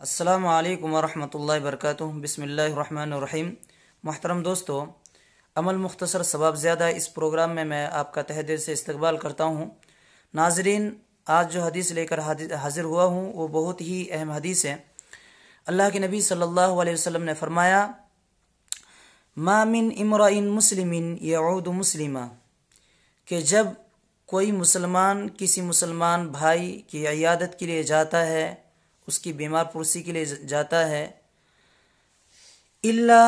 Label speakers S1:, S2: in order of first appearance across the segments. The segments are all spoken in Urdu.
S1: السلام علیکم ورحمۃ اللہ وبرکاتہ۔ بسم اللہ الرحمن الرحیم۔ محترم دوستو، عمل مختصر ثواب زیادہ اس پروگرام میں آپ کا تہہ دل سے استقبال کرتا ہوں۔ ناظرین، آج جو حدیث لے کر حاضر ہوا ہوں وہ بہت ہی اہم حدیث ہے۔ اللہ کے نبی صلی اللہ علیہ وسلم نے فرمایا، ما من امرئ مسلم یعود مسلما، کہ جب کوئی مسلمان کسی مسلمان بھائی کی عیادت کے لیے جاتا ہے، اس کی بیمار پرسی کے لیے جاتا ہے، الا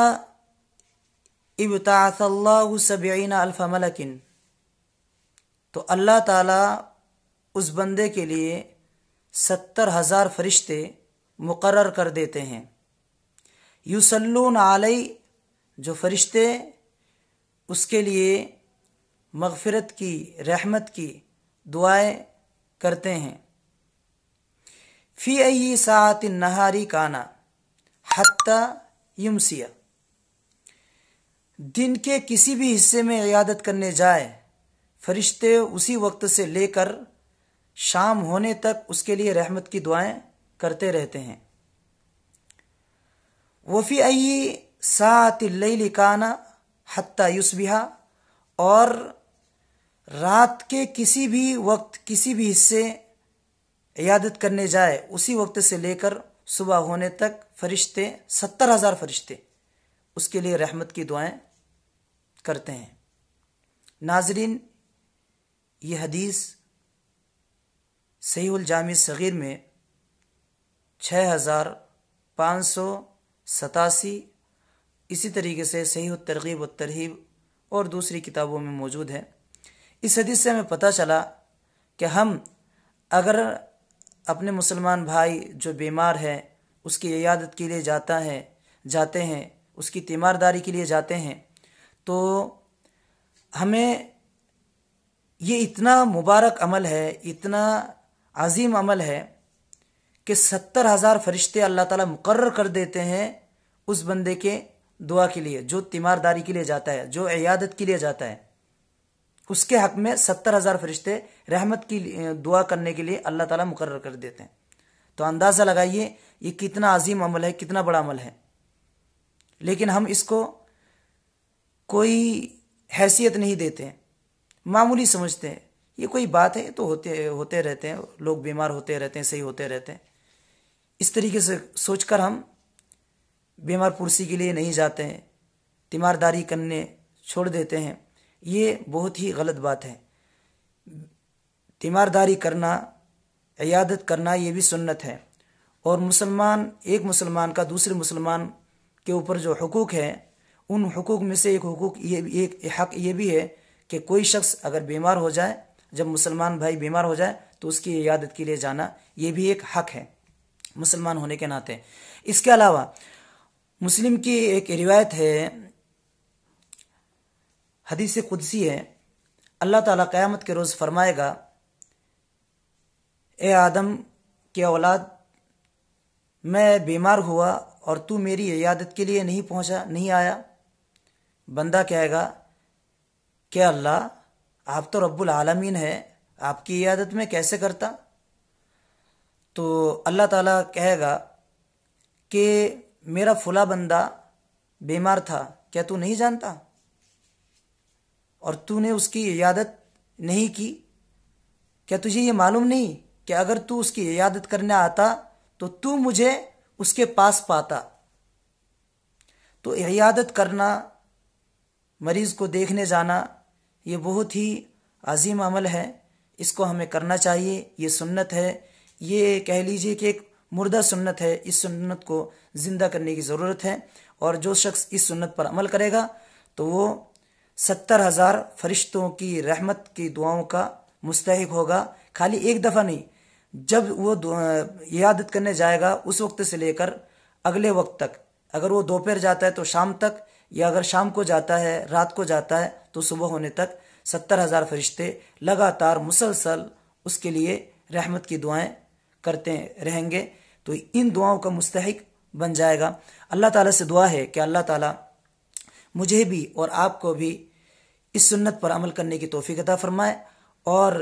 S1: ابتعث اللہ 70,000 ملک، تو اللہ تعالی اس بندے کے لیے 70,000 فرشتے مقرر کر دیتے ہیں۔ یصلون علیہ، جو فرشتے اس کے لیے مغفرت کی، رحمت کی دعائیں کرتے ہیں۔ فی ای ساعت النہاری کانا حتی یمسی، دن کے کسی بھی حصے میں عیادت کرنے جائے، فرشتے اسی وقت سے لے کر شام ہونے تک اس کے لیے رحمت کی دعائیں کرتے رہتے ہیں۔ وفی ای ساعت اللیل کانا حتی یصبح، اور رات کے کسی بھی وقت کسی بھی حصے عیادت کرنے جائے، اسی وقت سے لے کر صبح ہونے تک فرشتے 70,000 فرشتے اس کے لیے رحمت کی دعائیں کرتے ہیں۔ ناظرین، یہ حدیث صحیح الجامع صغیر میں 6587، اسی طریقے سے صحیح الترغیب والترہیب اور دوسری کتابوں میں موجود ہے۔ اس حدیث سے ہمیں پتہ چلا کہ ہم اگر اپنے مسلمان بھائی جو بیمار ہے اس کی عیادت کے لیے جاتے ہیں، اس کی تیمارداری کے لیے جاتے ہیں، تو ہمیں یہ اتنا مبارک عمل ہے، اتنا عظیم عمل ہے کہ 70,000 فرشتے اللہ تعالیٰ مقرر کر دیتے ہیں اس بندے کے دعا کے لیے، جو تیمارداری کے لیے جاتا ہے، جو عیادت کے لیے جاتا ہے، اس کے حق میں 70,000 فرشتے رحمت کی دعا کرنے کے لیے اللہ تعالیٰ مقرر کر دیتے ہیں۔ تو اندازہ لگائیے یہ کتنا عظیم عمل ہے، کتنا بڑا عمل ہے، لیکن ہم اس کو کوئی حیثیت نہیں دیتے، معمولی سمجھتے ہیں۔ یہ کوئی بات ہے، تو ہوتے رہتے ہیں، لوگ بیمار ہوتے رہتے ہیں، صحیح ہوتے رہتے ہیں، اس طریقے سے سوچ کر ہم بیمار پرسی کے لیے نہیں جاتے ہیں، تیمارداری کرنے چھوڑ دیتے ہیں۔ یہ بہت ہی غلط بات ہے۔ تیمارداری کرنا، عیادت کرنا، یہ بھی سنت ہے، اور ایک مسلمان کا دوسرے مسلمان کے اوپر جو حقوق ہیں، ان حقوق میں سے ایک حق یہ بھی ہے کہ کوئی شخص اگر بیمار ہو جائے، جب مسلمان بھائی بیمار ہو جائے تو اس کی عیادت کے لیے جانا، یہ بھی ایک حق ہے مسلمان ہونے کے ناطے۔ اس کے علاوہ مسلم کی ایک روایت ہے، حدیث قدسی ہے، اللہ تعالیٰ قیامت کے روز فرمائے گا، اے آدم کے اولاد، میں بیمار ہوا اور تو میری عیادت کے لیے نہیں آیا۔ بندہ کہے گا کہ اللہ، آپ تو رب العالمین ہے، آپ کی عیادت میں کیسے کرتا؟ تو اللہ تعالیٰ کہے گا کہ میرا فلاں بندہ بیمار تھا، کیا تو نہیں جانتا؟ اور تو نے اس کی عیادت نہیں کی، کیا تجھے یہ معلوم نہیں کہ اگر تو اس کی عیادت کرنے آتا تو مجھے اس کے پاس پاتا؟ تو عیادت کرنا، مریض کو دیکھنے جانا، یہ بہت ہی عظیم عمل ہے، اس کو ہمیں کرنا چاہیے، یہ سنت ہے، یہ کہہ لیجئے کہ ایک مردہ سنت ہے، اس سنت کو زندہ کرنے کی ضرورت ہے، اور جو شخص اس سنت پر عمل کرے گا تو وہ 70,000 فرشتوں کی رحمت کی دعاؤں کا مستحق ہوگا۔ خالی ایک دفعہ نہیں، جب وہ عیادت کرنے جائے گا اس وقت سے لے کر اگلے وقت تک، اگر وہ دوپہر جاتا ہے تو شام تک، یا اگر شام کو جاتا ہے، رات کو جاتا ہے، تو صبح ہونے تک 70,000 فرشتے لگاتار مسلسل اس کے لیے رحمت کی دعائیں کرتے رہیں گے، تو ان دعاؤں کا مستحق بن جائے گا۔ اللہ تعالیٰ سے دعا ہے کہ اللہ تعالیٰ مجھے بھی اور آپ کو بھی اس سنت پر عمل کرنے کی توفیق عطا فرمائے، اور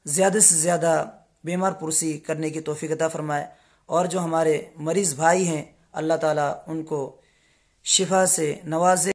S1: زیادہ سے زیادہ بیمار پرسی کرنے کی توفیق عطا فرمائے، اور جو ہمارے مریض بھائی ہیں اللہ تعالیٰ ان کو شفا سے نوازے۔